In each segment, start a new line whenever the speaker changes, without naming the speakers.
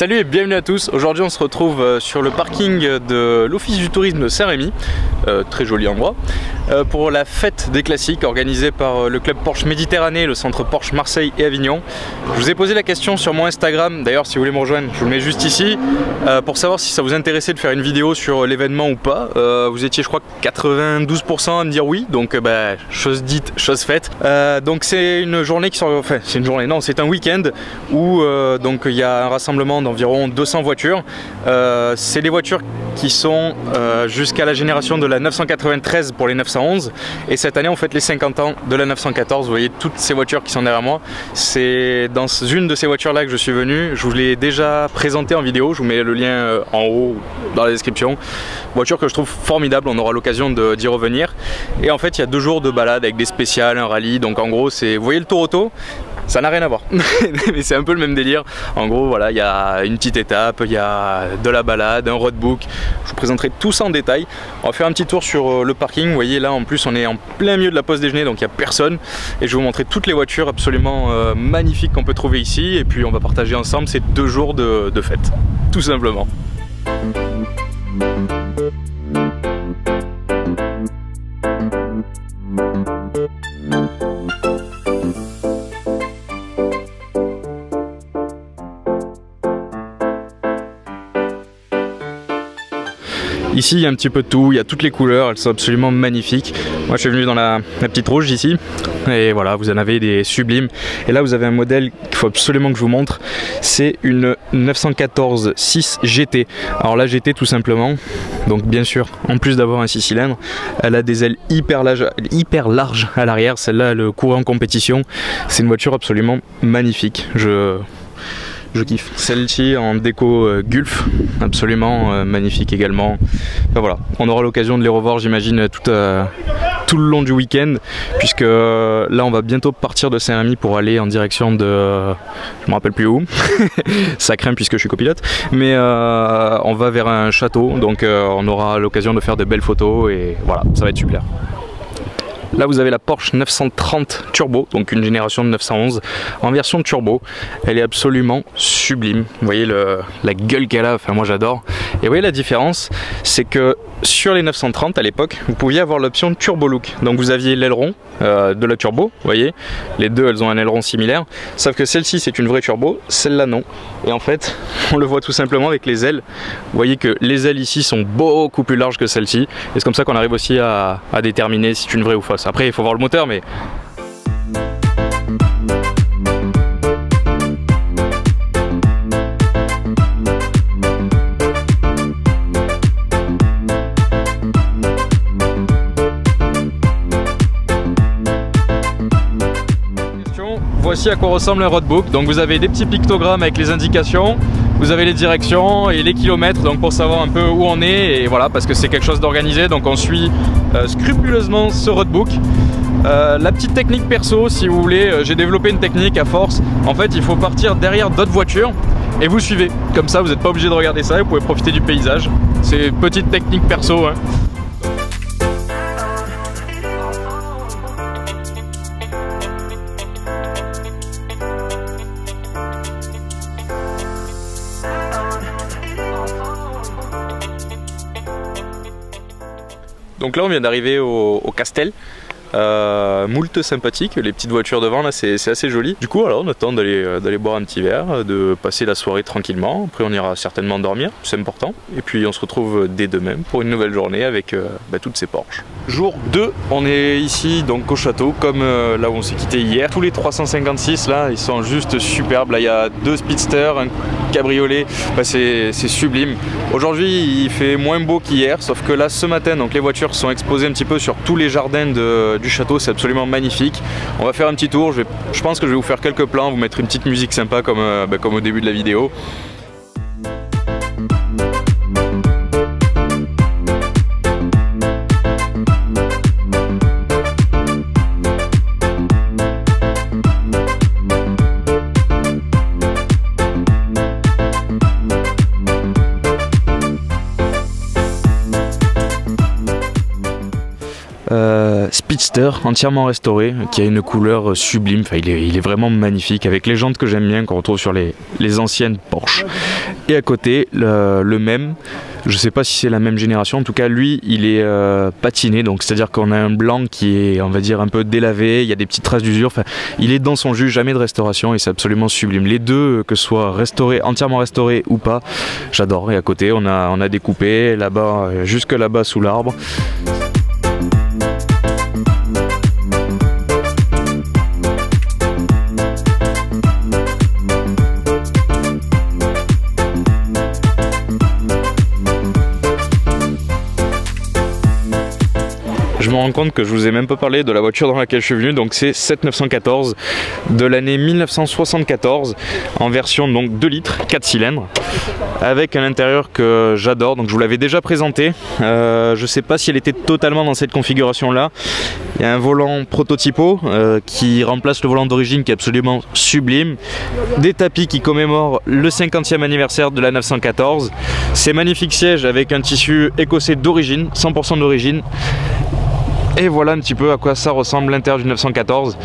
Salut et bienvenue à tous. Aujourd'hui on se retrouve sur le parking de l'Office du tourisme de Saint-Rémy, très joli endroit, pour la fête des classiques organisée par le club Porsche Méditerranée, le centre Porsche Marseille et Avignon. Je vous ai posé la question sur mon Instagram, d'ailleurs si vous voulez me rejoindre je vous le mets juste ici, pour savoir si ça vous intéressait de faire une vidéo sur l'événement ou pas. Vous étiez je crois 92% à me dire oui, donc chose dite, chose faite. Donc c'est une journée qui sort, enfin c'est une journée, non c'est un week-end où donc il y a un rassemblement d'environ 200 voitures. C'est les voitures qui sont jusqu'à la génération de la 993 pour les 911, et cette année on fête les 50 ans de la 914. Vous voyez toutes ces voitures qui sont derrière moi, c'est dans une de ces voitures là que je suis venu. Je vous l'ai déjà présenté en vidéo, je vous mets le lien en haut dans la description. Voiture que je trouve formidable, on aura l'occasion d'y revenir. Et en fait il y a 2 jours de balade avec des spéciales, un rallye, donc en gros c'est, vous voyez le tour auto, ça n'a rien à voir, mais c'est un peu le même délire. En gros, voilà, il y a une petite étape, il y a de la balade, un roadbook. Je vous présenterai tout ça en détail. On va faire un petit tour sur le parking. Vous voyez, là, en plus, on est en plein milieu de la pause déjeuner, donc il n'y a personne. Et je vais vous montrer toutes les voitures absolument magnifiques qu'on peut trouver ici. Et puis, on va partager ensemble ces 2 jours de fête, tout simplement. Ici il y a un petit peu de tout, il y a toutes les couleurs, elles sont absolument magnifiques. Moi je suis venu dans la petite rouge ici, et voilà, vous en avez des sublimes. Et là vous avez un modèle qu'il faut absolument que je vous montre, c'est une 914 6 GT. Alors la GT tout simplement, donc bien sûr, en plus d'avoir un 6 cylindres, elle a des ailes hyper larges à l'arrière. Celle-là elle courait en compétition, c'est une voiture absolument magnifique. Je kiffe. Celle-ci en déco Gulf, absolument magnifique également. Ben voilà, on aura l'occasion de les revoir j'imagine tout le long du week-end, puisque là on va bientôt partir de Saint-Rémy pour aller en direction de... je me rappelle plus où, ça craint puisque je suis copilote, mais on va vers un château, donc on aura l'occasion de faire de belles photos et voilà, ça va être super. Là vous avez la Porsche 930 Turbo, donc une génération de 911 en version turbo. Elle est absolument sublime. Vous voyez la gueule qu'elle a, enfin moi j'adore. Et vous voyez la différence, c'est que sur les 930 à l'époque, vous pouviez avoir l'option Turbo Look. Donc vous aviez l'aileron de la turbo, vous voyez, les deux elles ont un aileron similaire, sauf que celle-ci c'est une vraie turbo, celle-là non. Et en fait, on le voit tout simplement avec les ailes. Vous voyez que les ailes ici sont beaucoup plus larges que celle-ci. Et c'est comme ça qu'on arrive aussi à déterminer si c'est une vraie ou fausse. Après, il faut voir le moteur, mais... Voici à quoi ressemble un roadbook. Donc vous avez des petits pictogrammes avec les indications, vous avez les directions et les kilomètres, donc pour savoir un peu où on est, et voilà, parce que c'est quelque chose d'organisé, donc on suit scrupuleusement ce roadbook. La petite technique perso, si vous voulez, j'ai développé une technique à force. En fait, il faut partir derrière d'autres voitures et vous suivez. Comme ça, vous n'êtes pas obligé de regarder ça, vous pouvez profiter du paysage. C'est une petite technique perso, hein. Donc là on vient d'arriver au Castel, moult sympathique, les petites voitures devant là c'est assez joli. Du coup alors on attend d'aller boire un petit verre, de passer la soirée tranquillement, après on ira certainement dormir, c'est important. Et puis on se retrouve dès demain pour une nouvelle journée avec toutes ces Porsche. Jour 2, on est ici donc au château, comme là où on s'est quitté hier. Tous les 356 là, ils sont juste superbes. Là il y a 2 speedsters, un cabriolet, c'est sublime. Aujourd'hui il fait moins beau qu'hier, sauf que là ce matin donc les voitures sont exposées un petit peu sur tous les jardins du château, c'est absolument magnifique. On va faire un petit tour, je pense que je vais vous faire quelques plans, vous mettre une petite musique sympa comme au début de la vidéo. Roadster entièrement restauré qui a une couleur sublime, enfin, il est vraiment magnifique avec les jantes que j'aime bien qu'on retrouve sur les anciennes Porsche. Et à côté le même, je sais pas si c'est la même génération, en tout cas lui il est patiné, donc c'est à dire qu'on a un blanc qui est, on va dire, un peu délavé, il y a des petites traces d'usure, enfin il est dans son jus, jamais de restauration et c'est absolument sublime. Les deux, que ce soit restauré, entièrement restauré ou pas, j'adore. Et à côté on a découpé là-bas, jusque là-bas sous l'arbre. Je me rends compte que je vous ai même pas parlé de la voiture dans laquelle je suis venu, donc c'est cette 914 de l'année 1974 en version donc 2 litres, 4 cylindres, avec un intérieur que j'adore, donc je vous l'avais déjà présenté. Je sais pas si elle était totalement dans cette configuration là. Il y a un volant prototypo qui remplace le volant d'origine qui est absolument sublime, des tapis qui commémorent le 50e anniversaire de la 914, ces magnifiques sièges avec un tissu écossais d'origine, 100% d'origine. Et voilà un petit peu à quoi ça ressemble l'intérieur du 914.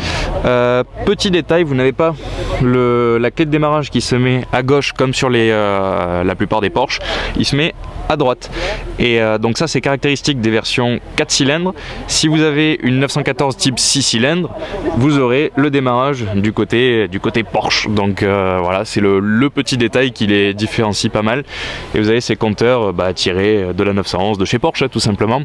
Petit détail, vous n'avez pas la clé de démarrage qui se met à gauche comme sur la plupart des Porsche, il se met à droite. Et donc ça c'est caractéristique des versions 4 cylindres. Si vous avez une 914 type 6 cylindres, vous aurez le démarrage du côté Porsche. Donc voilà, c'est le petit détail qui les différencie pas mal. Et vous avez ces compteurs tirés de la 911 de chez Porsche tout simplement.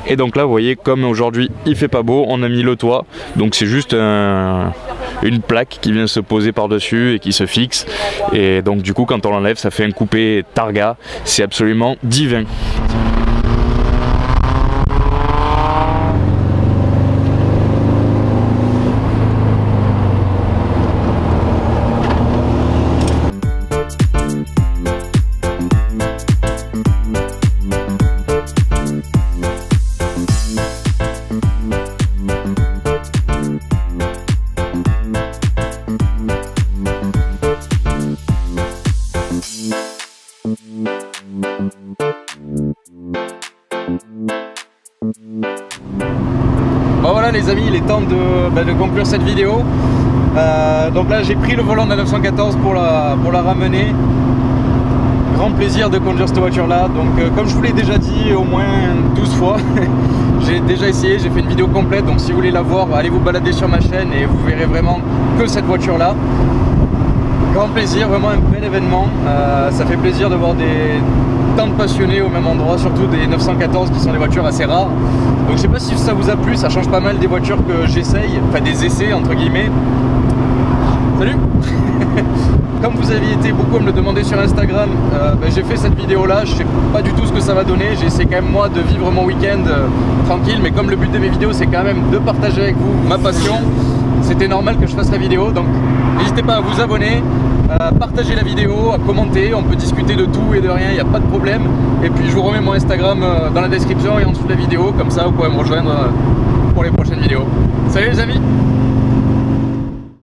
Et donc là vous voyez, comme aujourd'hui il fait pas beau, on a mis le toit. Donc c'est juste une plaque qui vient se poser par dessus et qui se fixe. Et donc du coup quand on l'enlève ça fait un coupé Targa. C'est absolument divin. Bon voilà les amis, il est temps de conclure cette vidéo. Donc là j'ai pris le volant de la 914 pour la ramener. Grand plaisir de conduire cette voiture là. Donc comme je vous l'ai déjà dit au moins 12 fois, j'ai déjà essayé, j'ai fait une vidéo complète. Donc si vous voulez la voir, allez vous balader sur ma chaîne et vous verrez vraiment que cette voiture là. Grand plaisir, vraiment un bel événement. Ça fait plaisir de voir tant de passionnés au même endroit, surtout des 914 qui sont des voitures assez rares. Donc je sais pas si ça vous a plu, ça change pas mal des voitures que j'essaye, enfin des essais entre guillemets. Salut. Comme vous aviez été beaucoup à me le demander sur Instagram, j'ai fait cette vidéo là, je sais pas du tout ce que ça va donner. J'ai essayé quand même moi de vivre mon week-end tranquille, mais comme le but de mes vidéos c'est quand même de partager avec vous ma passion, c'était normal que je fasse la vidéo. Donc n'hésitez pas à vous abonner, à partager la vidéo, à commenter, on peut discuter de tout et de rien, il n'y a pas de problème. Et puis je vous remets mon Instagram dans la description et en dessous de la vidéo, comme ça vous pouvez me rejoindre pour les prochaines vidéos. Salut les amis!